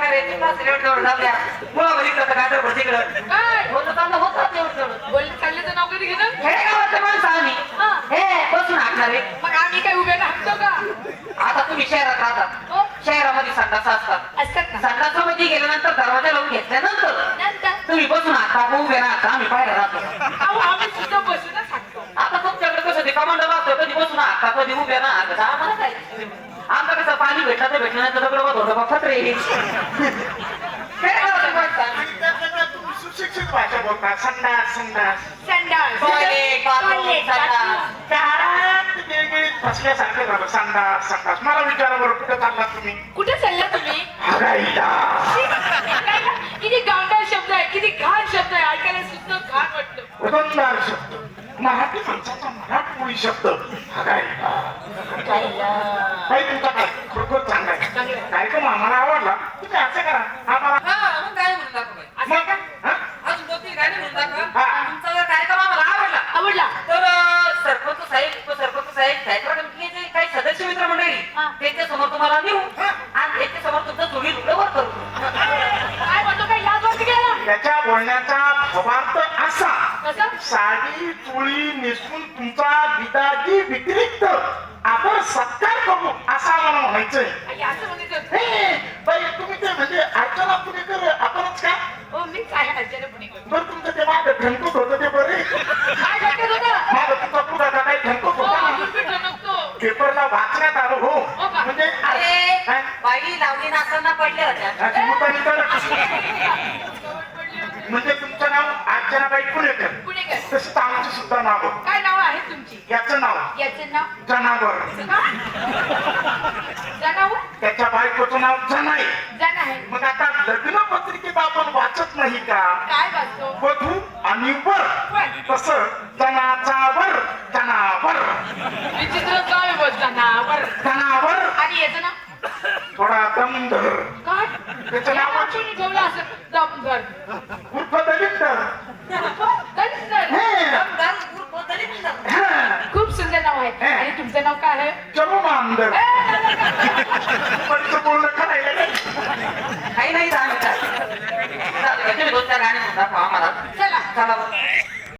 काय रे तुला सिलेक्ट करून जाऊया मुळा बरी करता काय तर तिकडं काय बोलत चाललं होतं तेवढं बोल चालल्याचं नाव कधी घेणं खेडेगावाचं माणसं आम्ही हे बसून हाकणार रे मग आम्ही काय उभे राहतो का आता तुम्ही शहरात राहतात हो शहरामध्ये संडास असतात असतात ना संडासामध्ये गेल्यानंतर दरवाजा लावून घेतल्यानंतर नंतर तुम्ही बसून हाका उभे राहता आम्ही बाहेर राहतो अहो आम्ही सुद्धा बसूनच हाकतो आता तुमच्याकडे कसं ते कमांडर असतो कधी बसून हाका कधी उभे राहता आम्हाला काय आमचं कसं पाणी भेटलं तर भेटलं नाही तर दगड होतं बा फत्रे खेडेगावाचं माणसं आम्ही. तुम्ही सुशिक्षित भाषा बोलता संडास संडास संडास टॉयलेट, बाथरूम, टॉयलेट, संडास. बाथरूम. दारात गिळगिळीत फसल्यासारखं झालं संडास संडास मला विचारा बरं कुठे चालला तुम्ही कुठे चालला तुम्ही हगाईला काय का? किती गावंढळ शब्द आहे किती घाण शब्द आहे ऐकायला सुद्धा घाण वाटतं उदंदार शब्द मराठी माणसाचा मराठमोळी शब्द हगाईला काही तुमचा काय खरोखर चांगला आहे कार्यक्रम आम्हाला आवडला तुम्ही असं करा आम्हाला हा, मग काय म्हणून दाखव बाई. मग काय? हा? अजून दोन-तीन गाणी म्हणून दाखवा. हा. तुमचा जर कार्यक्रम आम्हाला आवडला आवडला तर सरपंच साहेब कार्यक्रम जे काही सदस्य मित्र मंडळी हा. त्यांच्या समोर तुम्हाला नेऊ आणि त्यांच्या समोर तुमचं जोडी वर करू काय म्हणतो काय लाज वाटते गेला त्याच्या बोलण्याचा भावार्थ असा कसं साडी चोळी नेसून तुमचा बिदागी व्यतिरिक्त आपण सत्कार करू असं आम्हाला म्हणायचंय आई, असं म्हणायचं हे, बाई तुम्ही ते म्हणजे अर्चना पुणेकर आपणच का हो मीच आहे राज्याने पुणे करून बरं तुमचं ते मागं ठणकत होतं ते बरे काय डॉक्टर होतं मागं तुमचा पुढा का काही ठणकत हो होता ना? अजून पण ठणकतो पेपरला वाचण्यात आलं हो हो का? म्हणजे अरे काय? बाई लावली नाचांना पडल्या होत्या अशी मुतानी कर. पडली होती. म्हणजे तुमचं नाव अर्चनाबाई पुणेकर पुणेकर तसं आमचं सुद्धा नाव आहे. काय नाव आहे तुमची याचं नाव याचं नाव जनावर जनावर त्याच्या बायकोचं नाव जनाई जन आहे मग आता लग्न पत्रिकेत आपण वाचत नाही का काय वाचतो वधू आणि वर तस जनाचा वर जनावर विचित्र काय बस जनावर जनावर आणि याचं नाव थोडा दमधर काय त्याचं नाव या कोणी ठेवलं असं दमधर उर्फ दलिंदर दलिंदर. खूप सुंदर नाव आहे आणि तुमचं नाव काय आहे जमुनांदर पण बोलणं करायला काही नाही तुम्ही दोन चार गाणी म्हणून दाखवा आम्हाला चला चला